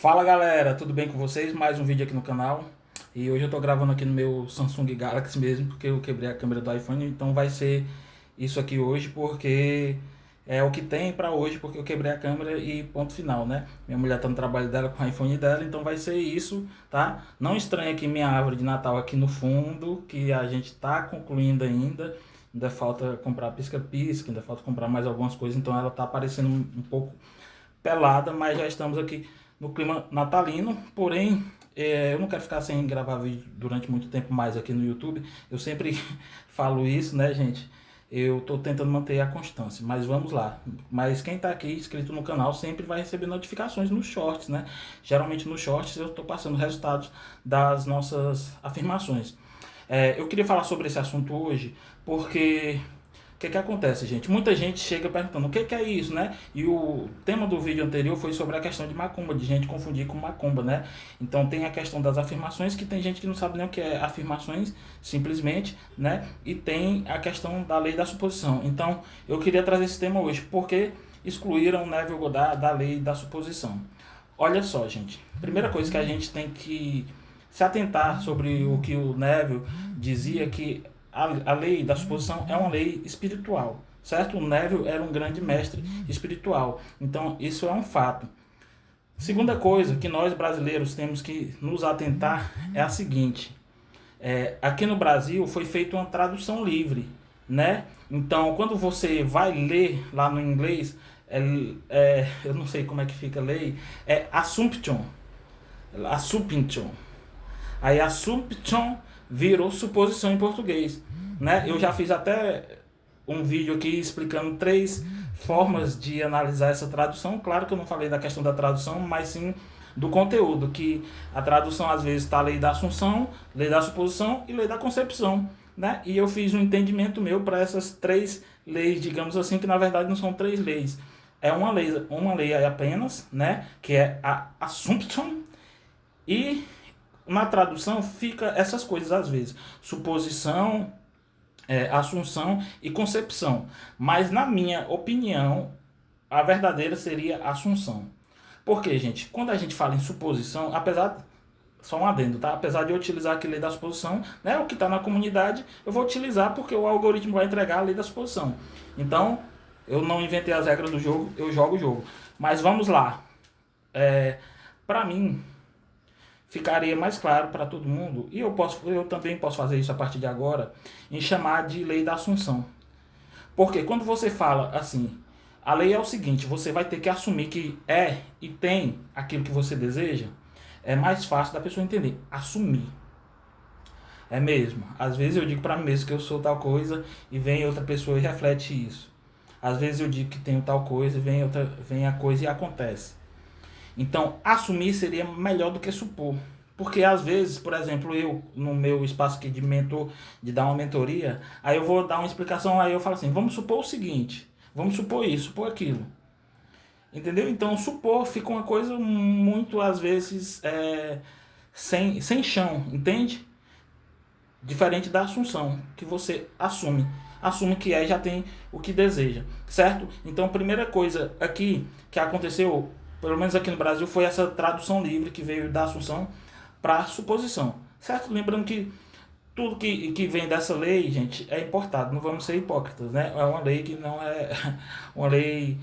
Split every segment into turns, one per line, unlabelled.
Fala galera, tudo bem com vocês? Mais um vídeo aqui no canal. E hoje eu tô gravando aqui no meu Samsung Galaxy mesmo, porque eu quebrei a câmera do iPhone, então vai ser isso aqui hoje, porque é o que tem pra hoje, porque eu quebrei a câmera e ponto final, né? Minha mulher tá no trabalho dela com o iPhone dela, então vai ser isso, tá? Não estranhe aqui minha árvore de Natal aqui no fundo, que a gente tá concluindo ainda. Ainda falta comprar pisca-pisca, ainda falta comprar mais algumas coisas, então ela tá aparecendo um pouco pelada, mas já estamos aqui no clima natalino. Porém, eu não quero ficar sem gravar vídeo durante muito tempo mais aqui no YouTube. Eu sempre falo isso, né, gente? Eu tô tentando manter a constância, mas vamos lá. Mas quem tá aqui inscrito no canal sempre vai receber notificações nos shorts, né? Geralmente nos shorts eu tô passando resultados das nossas afirmações. Eu queria falar sobre esse assunto hoje porque o que acontece, gente? Muita gente chega perguntando o que é isso, né? E o tema do vídeo anterior foi sobre a questão de macumba, de gente confundir com macumba, né? Então tem a questão das afirmações, que tem gente que não sabe nem o que é afirmações, simplesmente, né? E tem a questão da lei da suposição. Então eu queria trazer esse tema hoje, porque excluíram Neville Goddard da lei da suposição. Olha só, gente. Primeira coisa que a gente tem que se atentar sobre o que o Neville dizia, que a lei da suposição é uma lei espiritual, certo? O Neville era um grande mestre espiritual, então isso é um fato. Segunda coisa que nós brasileiros temos que nos atentar é a seguinte: aqui no Brasil foi feita uma tradução livre, né? Então, quando você vai ler lá no inglês, eu não sei como é que fica a lei, é assumption, assumption. Aí assumption virou suposição em português, né? Eu já fiz até um vídeo aqui explicando três formas de analisar essa tradução. Claro que eu não falei da questão da tradução, mas sim do conteúdo, que a tradução às vezes está a lei da assunção, lei da suposição e lei da concepção, né? E eu fiz um entendimento meu para essas três leis, digamos assim, que na verdade não são três leis. É uma lei apenas, né? Que é a assumption, e na tradução fica essas coisas às vezes: suposição, assunção e concepção. Mas na minha opinião, a verdadeira seria assunção. Porque, gente, quando a gente fala em suposição, apesar, só um adendo, tá? Apesar de eu utilizar aqui a lei da suposição, né, o que está na comunidade, eu vou utilizar porque o algoritmo vai entregar a lei da suposição. Então, eu não inventei as regras do jogo, eu jogo o jogo. Mas vamos lá. Para mim, ficaria mais claro para todo mundo, e eu também posso fazer isso a partir de agora, em chamar de lei da assunção. Porque quando você fala assim, a lei é o seguinte: você vai ter que assumir que é e tem aquilo que você deseja, é mais fácil da pessoa entender. Assumir. É mesmo. Às vezes eu digo para mim mesmo que eu sou tal coisa e vem outra pessoa e reflete isso. Às vezes eu digo que tenho tal coisa e vem a coisa e acontece. Então, assumir seria melhor do que supor. Porque às vezes, por exemplo, eu, no meu espaço aqui de mentor, de dar uma mentoria, aí eu vou dar uma explicação, aí eu falo assim: vamos supor o seguinte, vamos supor isso, supor aquilo. Entendeu? Então, supor fica uma coisa muito, às vezes, sem chão, entende? Diferente da assunção, que você assume. Assume que é e já tem o que deseja, certo? Então, a primeira coisa aqui que aconteceu, pelo menos aqui no Brasil, foi essa tradução livre que veio da assunção para suposição, certo? Lembrando que tudo que vem dessa lei, gente, é importado. Não vamos ser hipócritas, né? É uma lei que não é uma lei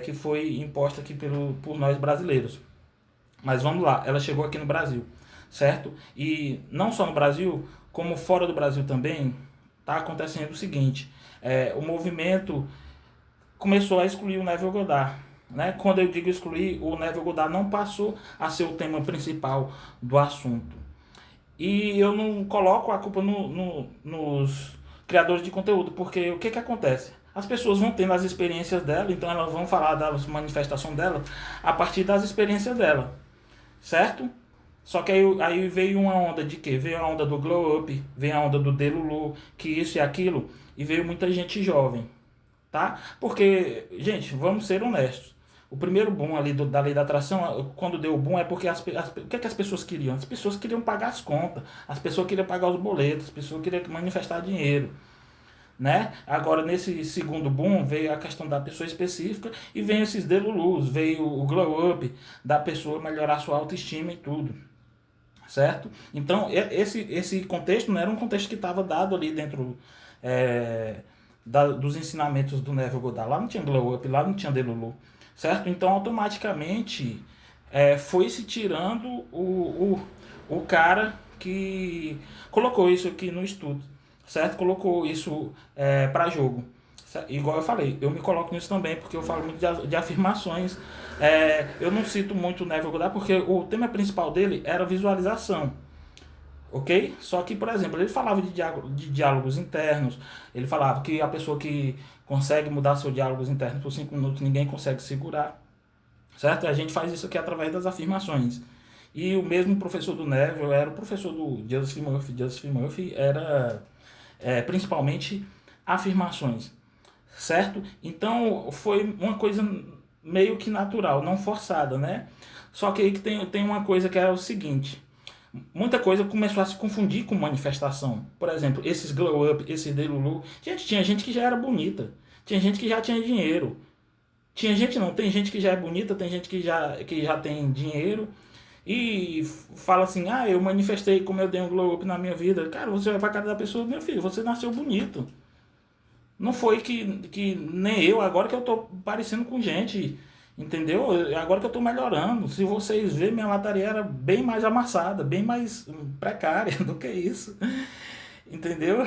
que foi imposta aqui por nós brasileiros. Mas vamos lá, ela chegou aqui no Brasil, certo? E não só no Brasil, como fora do Brasil também, está acontecendo o seguinte: o movimento começou a excluir o Neville Goddard. Né? Quando eu digo excluir, o Neville Goddard não passou a ser o tema principal do assunto. E eu não coloco a culpa nos criadores de conteúdo, porque o que acontece? As pessoas vão tendo as experiências dela, então elas vão falar das manifestações dela a partir das experiências dela, certo? Só que aí veio uma onda de quê? Veio a onda do glow up, veio a onda do delulu, que isso e aquilo, e veio muita gente jovem, tá? Porque, gente, vamos ser honestos. O primeiro boom ali da lei da atração, quando deu o boom, é porque o que as pessoas queriam? As pessoas queriam pagar as contas, as pessoas queriam pagar os boletos, as pessoas queriam manifestar dinheiro, né? Agora, nesse segundo boom, veio a questão da pessoa específica e veio esses delulus, veio o glow up, da pessoa melhorar sua autoestima e tudo, certo? Então, esse contexto não era um contexto que estava dado ali dentro é, dos ensinamentos do Neville Goddard. Lá não tinha glow up, lá não tinha delulu, certo? Então, automaticamente, foi se tirando o cara que colocou isso aqui no estudo, certo? Colocou isso para jogo. Igual eu falei, eu me coloco nisso também, porque eu falo muito de afirmações. Eu não cito muito o Neville Goddard, porque o tema principal dele era visualização, ok? Só que, por exemplo, ele falava de diálogos internos, ele falava que a pessoa que consegue mudar seus diálogos internos por 5 minutos, ninguém consegue segurar, certo? A gente faz isso aqui através das afirmações. E o mesmo professor do Neville era o professor do Joseph Murphy. Joseph Murphy era principalmente afirmações, certo? Então foi uma coisa meio que natural, não forçada, né? Só que aí que tem uma coisa que é o seguinte: muita coisa começou a se confundir com manifestação. Por exemplo, esses glow up, esse delulu. Gente, tinha gente que já era bonita, tinha gente que já tinha dinheiro. Tinha gente não, tem gente que já é bonita, tem gente que já tem dinheiro e fala assim: ah, eu manifestei como eu dei um glow up na minha vida. Cara, você vai pra casa da pessoa: meu filho, você nasceu bonito. Não foi que nem eu, agora que eu tô parecendo com gente, entendeu? Agora que eu tô melhorando. Se vocês verem, minha lataria era bem mais amassada, bem mais precária do que isso, entendeu?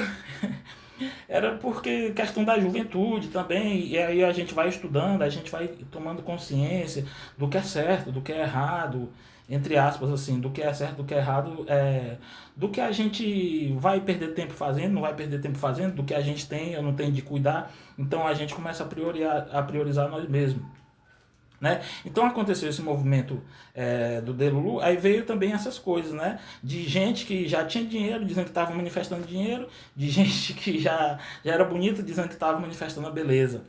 Era porque questão da juventude também, e aí a gente vai estudando, a gente vai tomando consciência do que é certo, do que é errado, entre aspas, assim, do que é certo, do que é errado, do que a gente vai perder tempo fazendo, não vai perder tempo fazendo, do que a gente tem ou não tem de cuidar, então a gente começa a priorizar nós mesmos. Né? Então aconteceu esse movimento do Delulu, aí veio também essas coisas, né? De gente que já tinha dinheiro, dizendo que estava manifestando dinheiro, de gente que já era bonita, dizendo que estava manifestando a beleza,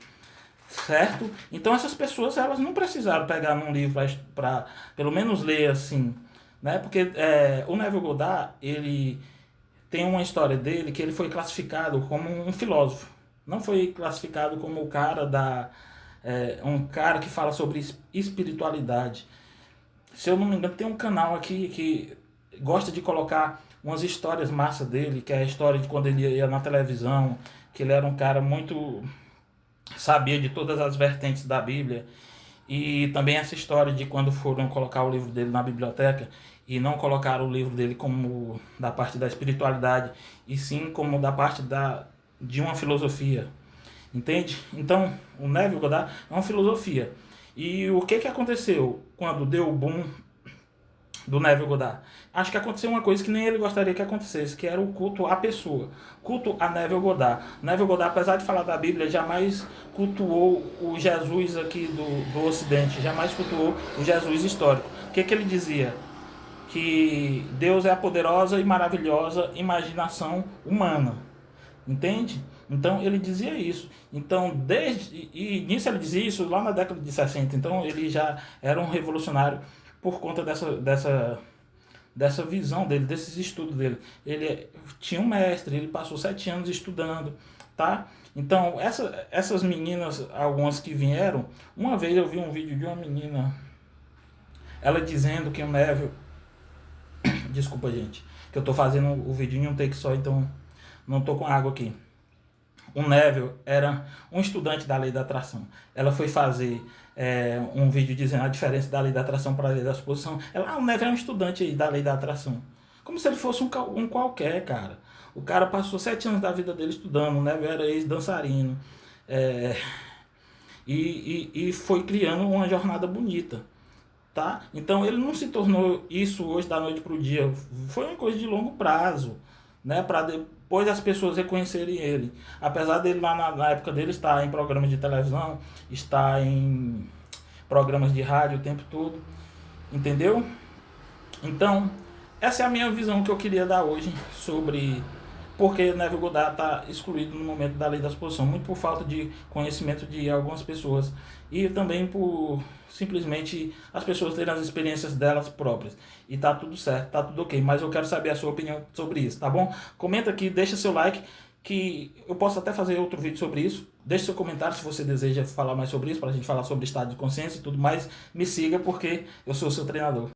certo? Então essas pessoas, elas não precisaram pegar num livro para pelo menos ler assim, né? Porque o Neville Goddard, ele tem uma história dele que ele foi classificado como um filósofo, não foi classificado como o cara um cara que fala sobre espiritualidade. Se eu não me engano, tem um canal aqui que gosta de colocar umas histórias massa dele, que é a história de quando ele ia na televisão, que ele era um cara muito sabia de todas as vertentes da Bíblia. E também essa história de quando foram colocar o livro dele na biblioteca e não colocaram o livro dele como da parte da espiritualidade, e sim como da parte de uma filosofia. Entende? Então, o Neville Goddard é uma filosofia. E o que aconteceu quando deu o boom do Neville Goddard? Acho que aconteceu uma coisa que nem ele gostaria que acontecesse, que era o culto à pessoa, culto a Neville Goddard. Neville Goddard, apesar de falar da Bíblia, jamais cultuou o Jesus aqui do Ocidente, jamais cultuou o Jesus histórico. O que ele dizia? Que Deus é a poderosa e maravilhosa imaginação humana. Entende? Então ele dizia isso. Então, e nisso ele dizia isso lá na década de 60. Então ele já era um revolucionário por conta dessa visão dele, desses estudos dele. Ele tinha um mestre, ele passou 7 anos estudando, tá? Então, essas meninas, algumas que vieram, uma vez eu vi um vídeo de uma menina, ela dizendo que o Neville, desculpa gente, que eu tô fazendo o vídeo em um take só, então não tô com água aqui. O Neville era um estudante da lei da atração. Ela foi fazer um vídeo dizendo a diferença da lei da atração para a lei da suposição. O Neville é um estudante aí da lei da atração. Como se ele fosse um qualquer, cara. O cara passou 7 anos da vida dele estudando. O Neville era ex-dançarino. E foi criando uma jornada bonita. Tá? Então ele não se tornou isso hoje da noite para o dia. Foi uma coisa de longo prazo, né? Para depois as pessoas reconhecerem ele. Apesar dele lá na época dele estar em programas de televisão, estar em programas de rádio o tempo todo, entendeu? Então, essa é a minha visão que eu queria dar hoje sobre porque Neville Goddard está excluído no momento da lei da exposição, muito por falta de conhecimento de algumas pessoas e também por simplesmente as pessoas terem as experiências delas próprias. E tá tudo certo, tá tudo ok, mas eu quero saber a sua opinião sobre isso, tá bom? Comenta aqui, deixa seu like que eu posso até fazer outro vídeo sobre isso. Deixe seu comentário se você deseja falar mais sobre isso, para a gente falar sobre estado de consciência e tudo mais. Me siga porque eu sou o seu treinador.